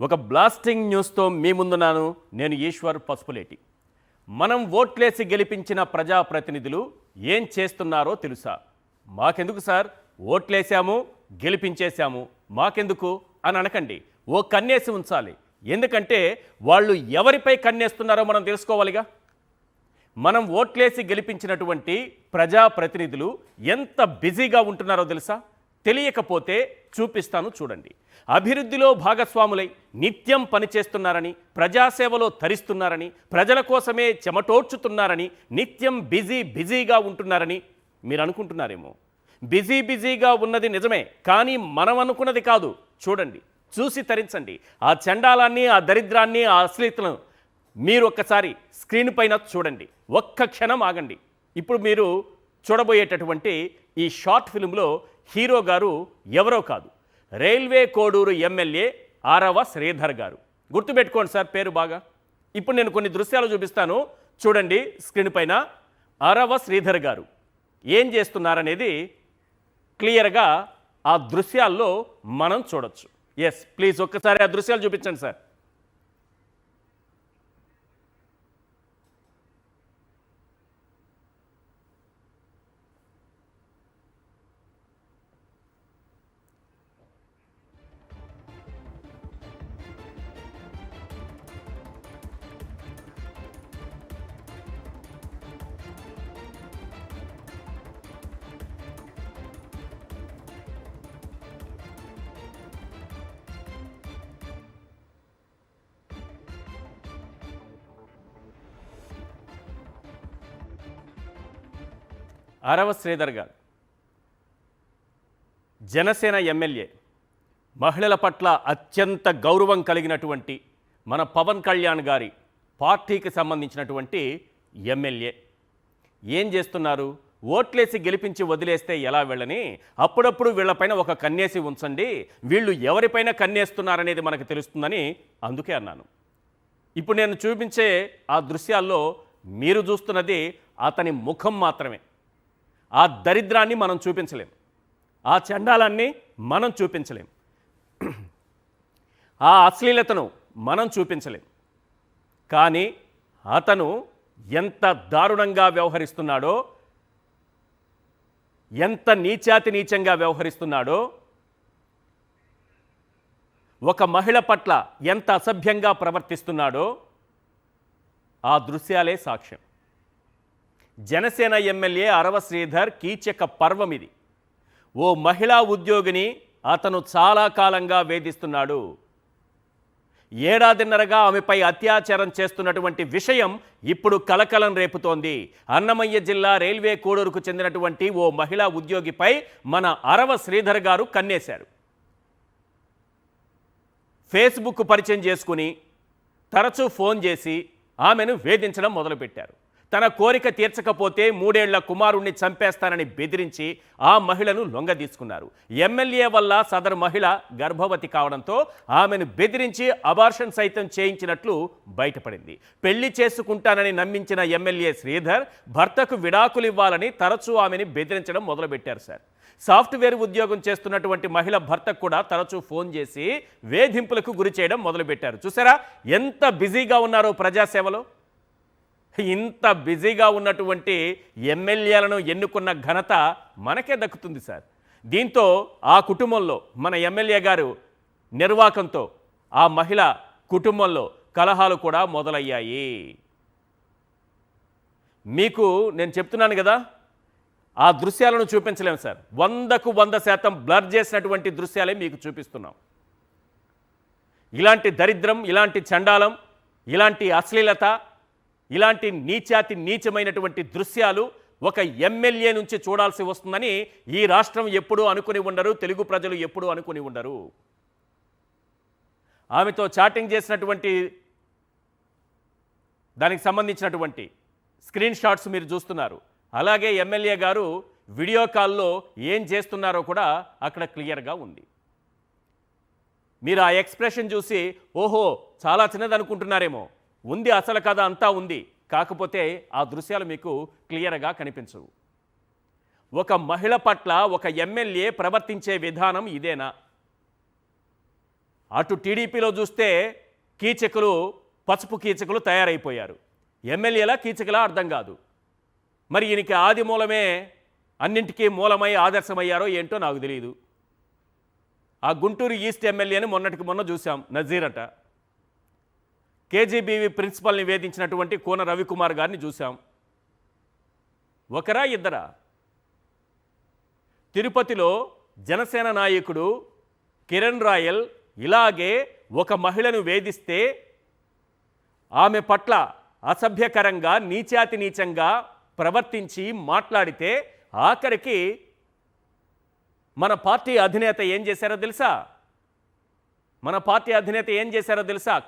ఒక బ్లాస్టింగ్ న్యూస్తో మీ ముందున్నాను. నేను ఈశ్వర్ పసుపులేటి. మనం ఓట్లేసి గెలిపించిన ప్రజాప్రతినిధులు ఏం చేస్తున్నారో తెలుసా? మాకెందుకు సార్, ఓట్లేసాము గెలిపించేశాము మాకెందుకు అని అనకండి. ఓ కన్నేసి ఉంచాలి. ఎందుకంటే వాళ్ళు ఎవరిపై కన్నేస్తున్నారో మనం తెలుసుకోవాలిగా. మనం ఓట్లేసి గెలిపించినటువంటి ప్రజాప్రతినిధులు ఎంత బిజీగా ఉంటున్నారో తెలుసా? తెలియకపోతే చూపిస్తాను చూడండి. అభివృద్ధిలో భాగస్వాములై నిత్యం పనిచేస్తున్నారని, ప్రజాసేవలో తరిస్తున్నారని, ప్రజల కోసమే చెమటోడ్చుతున్నారని, నిత్యం బిజీగా ఉంటున్నారని మీరు అనుకుంటున్నారేమో. బిజీగా ఉన్నది నిజమే, కానీ మనం అనుకున్నది కాదు. చూడండి, చూసి తరించండి. ఆ చండాలాన్ని, ఆ దరిద్రాన్ని, ఆ అశ్లీలతను మీరు ఒక్కసారి స్క్రీన్ పైన చూడండి. ఒక్క క్షణం ఆగండి. ఇప్పుడు మీరు చూడబోయేటటువంటి ఈ షార్ట్ ఫిల్మ్లో హీరో గారు ఎవరో కాదు, రైల్వే కోడూరు ఎమ్మెల్యే ఆరవ శ్రీధర్ గారు. గుర్తుపెట్టుకోండి సార్ పేరు బాగా. ఇప్పుడు నేను కొన్ని దృశ్యాలు చూపిస్తాను, చూడండి స్క్రీన్ పైన. ఆరవ శ్రీధర్ గారు ఏం చేస్తున్నారనేది క్లియర్గా ఆ దృశ్యాల్లో మనం చూడొచ్చు. ఎస్ ప్లీజ్ ఒక్కసారి ఆ దృశ్యాలు చూపించండి సార్. ఆరవ శ్రీధర్ గారు జనసేన ఎమ్మెల్యే, మహిళల పట్ల అత్యంత గౌరవం కలిగినటువంటి మన పవన్ కళ్యాణ్ గారి పార్టీకి సంబంధించినటువంటి ఎమ్మెల్యే. ఏం చేస్తున్నారు? ఓట్లేసి గెలిపించి వదిలేస్తే ఎలా వీళ్ళని అప్పుడప్పుడు వీళ్ళపైన ఒక కన్నేసి ఉంచండి, వీళ్ళు ఎవరిపైన కన్నేస్తున్నారనేది మనకు తెలుస్తుందని అందుకే అన్నాను. ఇప్పుడు నేను చూపించే ఆ దృశ్యాల్లో మీరు చూస్తున్నది అతని ముఖం మాత్రమే. ఆ దరిద్రాన్ని మనం చూపించలేం, ఆ చండాలాన్ని మనం చూపించలేం, ఆ అశ్లీలతను మనం చూపించలేం. కానీ అతను ఎంత దారుణంగా వ్యవహరిస్తున్నాడో, ఎంత నీచాతి నీచంగా వ్యవహరిస్తున్నాడో, ఒక మహిళ పట్ల ఎంత అసభ్యంగా ప్రవర్తిస్తున్నాడో ఆ దృశ్యాలే సాక్ష్యం. జనసేన ఎమ్మెల్యే ఆరవ శ్రీధర్ కీచక పర్వం ఇది. ఓ మహిళా ఉద్యోగిని అతను చాలా కాలంగా వేధిస్తున్నాడు. ఏడాదిన్నరగా ఆమెపై అత్యాచారం చేస్తున్నటువంటి విషయం ఇప్పుడు కలకలం రేపుతోంది. అన్నమయ్య జిల్లా రైల్వే కోడూరుకు చెందినటువంటి ఓ మహిళా ఉద్యోగిపై మన ఆరవ శ్రీధర్ గారు కన్నేశారు. ఫేస్బుక్ పరిచయం చేసుకుని తరచూ ఫోన్ చేసి ఆమెను వేధించడం మొదలుపెట్టారు. తన కోరిక తీర్చకపోతే 3 ఏళ్ల కుమారుణ్ణి చంపేస్తానని బెదిరించి ఆ మహిళను లొంగదీసుకున్నారు. ఎమ్మెల్యే వల్ల సదరు మహిళ గర్భవతి కావడంతో ఆమెను బెదిరించి అబార్షన్ సైతం చేయించినట్లు బయటపడింది. పెళ్లి చేసుకుంటానని నమ్మించిన ఎమ్మెల్యే శ్రీధర్ భర్తకు విడాకులు ఇవ్వాలని తరచూ ఆమెను బెదిరించడం మొదలుపెట్టారు సార్. సాఫ్ట్వేర్ ఉద్యోగం చేస్తున్నటువంటి మహిళ భర్తకు కూడా తరచూ ఫోన్ చేసి వేధింపులకు గురి చేయడం మొదలుపెట్టారు. చూసారా ఎంత బిజీగా ఉన్నారో ప్రజాసేవలో. ఇంత బిజీగా ఉన్నటువంటి ఎమ్మెల్యేలను ఎన్నుకున్న ఘనత మనకే దక్కుతుంది సార్. దీంతో ఆ కుటుంబంలో మన ఎమ్మెల్యే గారు నిర్వాకంతో ఆ మహిళ కుటుంబంలో కలహాలు కూడా మొదలయ్యాయి. మీకు నేను చెప్తున్నాను కదా, ఆ దృశ్యాలను చూపించలేము సార్. 100కు 100% బ్లర్ చేసినటువంటి దృశ్యాలే మీకు చూపిస్తున్నాం. ఇలాంటి దరిద్రం, ఇలాంటి చండాలం, ఇలాంటి అశ్లీలత, ఇలాంటి నీచాతి నీచమైనటువంటి దృశ్యాలు ఒక ఎమ్మెల్యే నుంచి చూడాల్సి వస్తుందని ఈ రాష్ట్రం ఎప్పుడూ అనుకుని ఉండరు, తెలుగు ప్రజలు ఎప్పుడూ అనుకుని ఉండరు. ఆమెతో చాటింగ్ చేసినటువంటి దానికి సంబంధించినటువంటి స్క్రీన్ షాట్స్ మీరు చూస్తున్నారు. అలాగే ఎమ్మెల్యే గారు వీడియో కాల్లో ఏం చేస్తున్నారో కూడా అక్కడ క్లియర్గా ఉంది. మీరు ఆ ఎక్స్ప్రెషన్ చూసి ఓహో చాలా చిన్నదనుకుంటున్నారేమో. ఉంది, అసలు కథ అంతా ఉంది. కాకపోతే ఆ దృశ్యాలు మీకు క్లియర్గా కనిపించవు. ఒక మహిళ పట్ల ఒక ఎమ్మెల్యే ప్రవర్తించే విధానం ఇదేనా? అటు టీడీపీలో చూస్తే కీచకులు పసుపు కీచకులు తయారైపోయారు. ఎమ్మెల్యేలా కీచకులా అర్థం కాదు. మరి ఈయనకి ఆది మూలమే అన్నింటికీ మూలమై ఆదర్శమయ్యారో ఏంటో నాకు తెలియదు. ఆ గుంటూరు ఈస్ట్ ఎమ్మెల్యేని మొన్నటికి మొన్న చూసాం, నజీర్ అట. కేజీబీవీ ప్రిన్సిపల్ని వేధించినటువంటి కోన రవికుమార్ గారిని చూసాం. ఒకరా ఇద్దరా? తిరుపతిలో జనసేన నాయకుడు కిరణ్ రాయల్ ఇలాగే ఒక మహిళను వేధిస్తే ఆమె పట్ల అసభ్యకరంగా నీచాతి నీచంగా ప్రవర్తించి మాట్లాడితే ఆఖరికి మన పార్టీ అధినేత ఏం చేశారో తెలుసా?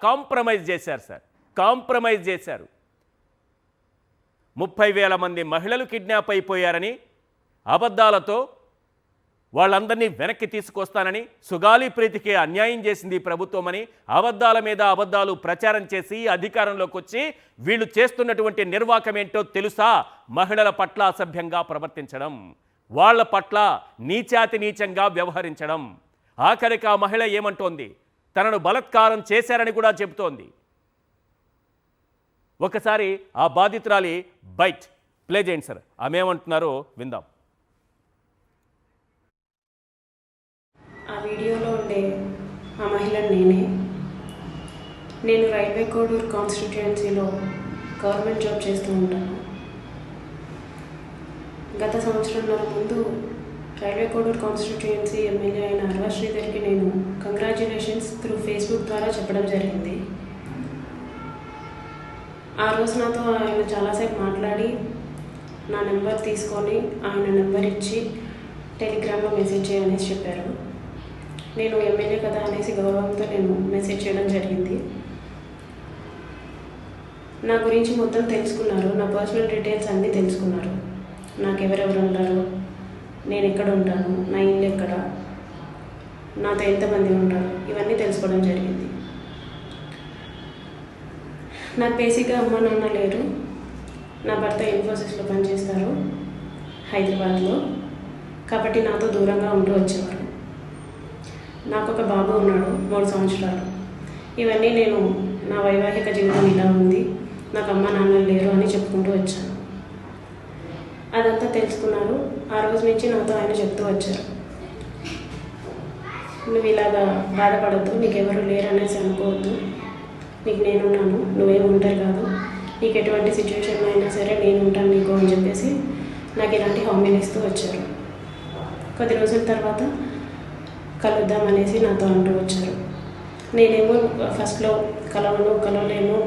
కాంప్రమైజ్ చేశారు సార్. కాంప్రమైజ్ చేశారు. 30,000 మంది మహిళలు కిడ్నాప్ అయిపోయారని అబద్ధాలతో వాళ్ళందరినీ వెనక్కి తీసుకొస్తానని, సుగాలి ప్రీతికి అన్యాయం చేసింది ప్రభుత్వమని అబద్ధాల మీద అబద్ధాలు ప్రచారం చేసి అధికారంలోకి వచ్చి వీళ్ళు చేస్తున్నటువంటి నిర్వాకం ఏంటో తెలుసా? మహిళల పట్ల అసభ్యంగా ప్రవర్తించడం, వాళ్ళ పట్ల నీచాతి నీచంగా వ్యవహరించడం. ఆఖరికి ఆ మహిళ ఏమంటోంది? తనను బలత్కారం చేశారని కూడా చెబుతోంది. ఒకసారి ఆ బాధితురాలి బైట్ ప్లే చేయండి సార్. ఆమె ఏమంటున్నారో విందాం. ఆ వీడియోలో ఉండే ఆ మహిళను నేను రైల్వే కోడూరు కాన్స్టిట్యుయెన్సీలో గవర్నమెంట్ జాబ్ చేస్తూ ఉంటాను. గత సంవత్సరంన్నర ముందు రైల్వే కోడూరు కాన్స్టిట్యుయెన్సీ ఎమ్మెల్యే అయిన అరవ శ్రీధర్కి నేను కంగ్రాచ్యులేషన్స్ త్రూ ఫేస్బుక్ ద్వారా చెప్పడం జరిగింది. ఆ రోజు నాతో ఆయన చాలాసేపు మాట్లాడి నా నెంబర్ తీసుకొని ఆయన నెంబర్ ఇచ్చి టెలిగ్రామ్లో మెసేజ్ చేయనేసి చెప్పారు. నేను ఎమ్మెల్యే కదా అనేసి గౌరవంతో నేను మెసేజ్ చేయడం జరిగింది. నా గురించి మొత్తం తెలుసుకున్నారు. నా పర్సనల్ డీటెయిల్స్ అన్నీ తెలుసుకున్నారు. నాకు ఎవరెవరు ఉంటారు, నేను ఎక్కడ ఉంటాను, నా ఇల్లు ఎక్కడ, నాతో ఎంతమంది ఉంటారు, ఇవన్నీ తెలుసుకోవడం జరిగింది. నాకు బేసిక్గా అమ్మ నాన్న లేరు. నా భర్త ఇన్ఫోసిస్లో పనిచేస్తారు హైదరాబాద్లో. కాబట్టి నాతో దూరంగా ఉంటూ వచ్చేవారు. నాకు ఒక బాబు ఉన్నాడు, 3 సంవత్సరాలు. ఇవన్నీ నేను నా వైవాహిక జీవితం ఇలా ఉంది, నాకు అమ్మ నాన్న లేరు అని చెప్పుకుంటూ వచ్చాను. అదంతా తెలుసుకున్నారు. ఆ రోజు నుంచి నాతో ఆయన చెప్తూ వచ్చారు, నువ్వు ఇలాగా బాధపడద్దు, నీకెవరు లేరు అనేసి అనుకోవద్దు, నీకు నేనున్నాను, నువ్వేం ఉంటారు కాదు, నీకు ఎటువంటి సిచ్యువేషన్లో అయినా సరే నేను ఉంటాను నీకు అని చెప్పేసి నాకు ఇలాంటి హామీలు ఇస్తూ వచ్చారు. కొద్ది రోజుల తర్వాత కలుద్దామనేసి నాతో అంటూ వచ్చారు. నేనేమో ఫస్ట్లో కలవలేను,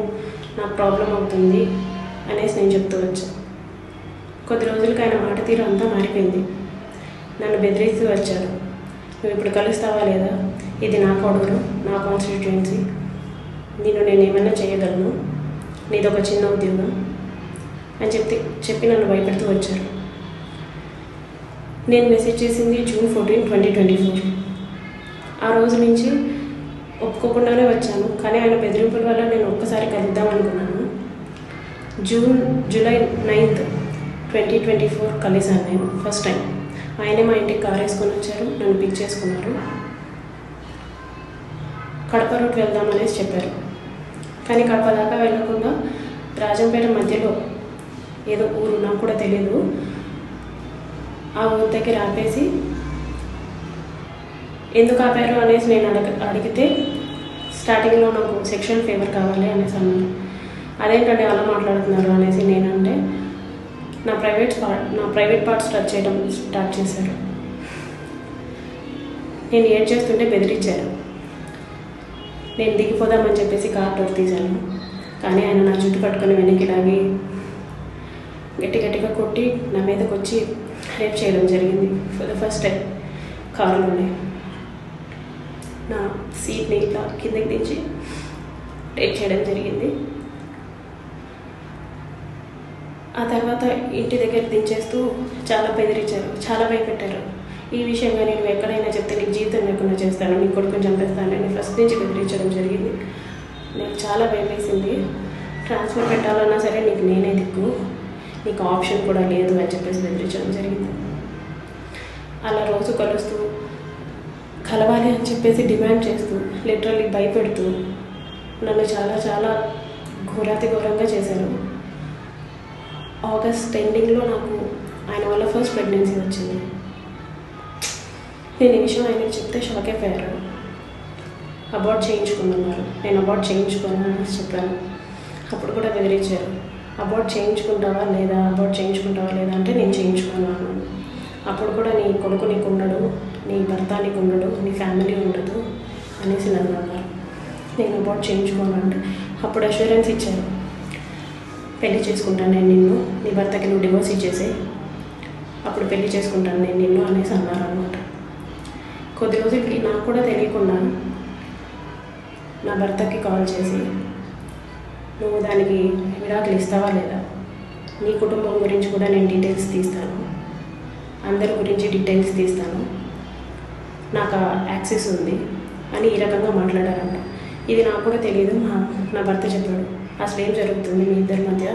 నాకు ప్రాబ్లం అవుతుంది అనేసి నేను చెప్తూ వచ్చాను. కొద్ది రోజులకి ఆయన మాట తీరు అంతా మారిపోయింది. నన్ను బెదిరిస్తూ వచ్చారు, నువ్వు ఇప్పుడు కలుస్తావా లేదా, ఇది నా కోడూరు, నా కాన్స్టిట్యుయెన్సీ, నేను ఏమైనా చేయగలను, నీదొక చిన్న ఉద్యోగం అని చెప్పి నన్ను భయపెడుతూ వచ్చారు. నేను మెసేజ్ చేసింది June 14, 2024. ఆ రోజు నుంచి ఒప్పుకోకుండానే వచ్చాను. కానీ ఆయన బెదిరింపుల వల్ల నేను ఒక్కసారి కలుద్దాం అనుకున్నాను. జూలై 9, 2024 కలిసాను నేను ఫస్ట్ టైం. ఆయనే మా ఇంటికి కార్ వేసుకొని వచ్చారు, నన్ను పిక్ చేసుకున్నారు. కడప రూట్ వెళ్దామనేసి చెప్పారు. కానీ కడప దాకా వెళ్ళకుండా రాజంపేట మధ్యలో ఏదో ఊరు, నాకు కూడా తెలియదు, ఆ ఊరి దగ్గర ఆపేసి ఎందుకు ఆపారు అనేసి నేను అడిగితే స్టార్టింగ్లో నాకు సెక్షువల్ ఫేవర్ కావాలి అనేసి అన్నారు. అదేంటంటే అలా మాట్లాడుతున్నారు అనేసి నేనంటే నా ప్రైవేట్ పార్ట్స్ టచ్ చేయడం స్టార్ట్ చేశారు. నేను ఏడ్ చేస్తుంటే బెదిరించారు. నేను దిగిపోదామని చెప్పేసి కార్ డోర్ తీశాను. కానీ ఆయన నా జుట్టు పట్టుకొని వెనక్కి లాగి గట్టిగా కొట్టి నా మీదకి వచ్చి రేప్ చేయడం జరిగింది. ఫర్ ద ఫస్ట్ టైం కారులోనే నా సీట్ని ఇట్లా కిందకి దించి రేప్ చేయడం జరిగింది. ఆ తర్వాత ఇంటి దగ్గర దించేస్తూ చాలా బెదిరించారు, చాలా భయపెట్టారు. ఈ విషయంగా నేను ఎక్కడైనా చెప్తే నీకు జీవితం లేకుండా చేస్తాను, నీ కొడుకుని చంపేస్తానని ఫస్ట్ నుంచి బెదిరించడం జరిగింది. నాకు చాలా భయం వేసింది. ట్రాన్స్ఫర్ పెట్టాలన్నా సరే నీకు నేనే దిక్కు, నీకు ఆప్షన్ కూడా లేదు అని చెప్పేసి బెదిరించడం జరిగింది. అలా రోజు కలుస్తూ కలవాలి అని చెప్పేసి డిమాండ్ చేస్తూ లిటరల్లీ భయపెడుతూ నన్ను చాలా చాలా ఘోరాతి ఘోరంగా చేశారు. ఆగస్ట్ ఎండింగ్లో నాకు ఆయన వల్ల ఫస్ట్ ప్రెగ్నెన్సీ వచ్చింది. నేను ఈ విషయం ఆయనకి చెప్తే షాక్ అయిపోయారు. అబార్ట్ చేయించుకున్నారు. నేను అబార్ట్ చేయించుకున్నాను అని చెప్పాను. అప్పుడు కూడా బెదిరించారు. అబార్ట్ చేయించుకుంటావా లేదా అంటే నేను చేయించుకున్నాను. అప్పుడు కూడా నీ కొడుకు నీకు ఉండడు, నీ భర్త నీకు ఉండడు, నీ ఫ్యామిలీ ఉండదు అనేసి నన్ను అన్నారు. నేను అబార్ట్ చేయించుకోను అంటే అప్పుడు అష్యూరెన్స్ ఇచ్చారు. పెళ్లి చేసుకుంటాను నేను నిన్ను, నీ భర్తకి నువ్వు డివోర్స్ ఇచ్చేసి అప్పుడు పెళ్లి చేసుకుంటాను నేను నిన్ను అనేసి అన్నారు అనమాట. కొద్ది రోజులకి నాకు కూడా తెలియకుండా నా భర్తకి కాల్ చేసి, నువ్వు దానికి విడాకులు ఇస్తావా లేదా, నీ కుటుంబం గురించి కూడా నేను డీటెయిల్స్ తీస్తాను, అందరి గురించి డీటెయిల్స్ తీస్తాను, నాకు యాక్సెస్ ఉంది అని ఈ రకంగా మాట్లాడారంట. ఇది నాకు కూడా తెలియదు. నా భర్త చెప్పాడు, అసలు ఏం జరుగుతుంది మీ ఇద్దరి మధ్య,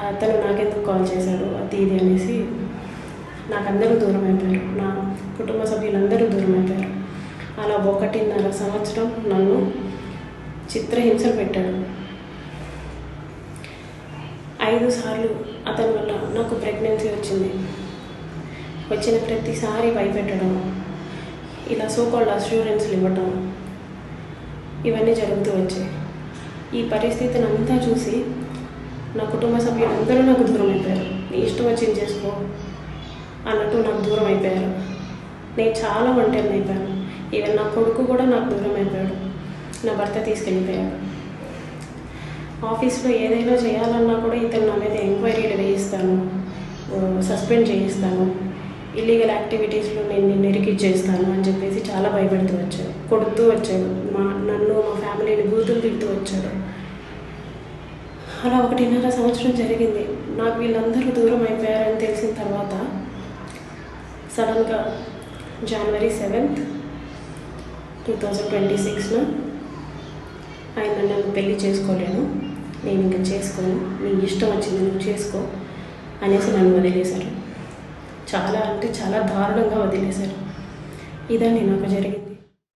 అతను నాకెందుకు కాల్ చేశాడు అది ఇది అనేసి నాకు అందరూ దూరం అయిపోయారు. నా కుటుంబ సభ్యులందరూ దూరం అయిపోయారు. అలా 1.5 సంవత్సరం నన్ను చిత్రహింసలు పెట్టాడు. 5 సార్లు అతని వల్ల నాకు ప్రెగ్నెన్సీ వచ్చింది. వచ్చిన ప్రతిసారి భయపెట్టడం, ఇలా సోకాల్డ్ అష్యూరెన్స్లు ఇవ్వటం, ఇవన్నీ జరుగుతూ వచ్చాయి. ఈ పరిస్థితిని అంతా చూసి నా కుటుంబ సభ్యులందరూ నాకు దూరం అయిపోయారు. నీ ఇష్టం వచ్చింది చేసుకో అన్నట్టు నాకు దూరం అయిపోయారు. నేను చాలా ఒంటరిని అయిపోయాను. ఈవెన్ నా కొడుకు కూడా నాకు దూరం అయిపోయాడు. నా భర్త తీసుకెళ్ళిపోయాడు. ఆఫీస్లో ఏదైనా చేయాలన్నా కూడా ఇతను నా మీద ఎంక్వైరీలు వేయిస్తాను, సస్పెండ్ చేయిస్తాను, ఇల్లీగల్ యాక్టివిటీస్లో నేను నిన్ను ఇరికిచ్చేస్తాను అని చెప్పేసి చాలా భయపెడుతూ వచ్చాడు. కొడుతూ వచ్చాడు, నన్ను మా ఫ్యామిలీని బూతులు తిడుతూ వచ్చాడు. అలా 1.5 సంవత్సరం జరిగింది. నాకు వీళ్ళందరూ దూరం అయిపోయారని తెలిసిన తర్వాత సడన్గా January 7th, 2026 ఆయన నన్ను పెళ్లి చేసుకోలేను, నేను ఇంకా చేసుకోను, నీ ఇష్టం వచ్చింది నువ్వు చేసుకో అనేసి నన్ను వదిలేశారు. చాలా అంటే చాలా దారుణంగా వదిలేశారు. ఇదండి నాకు జరిగింది.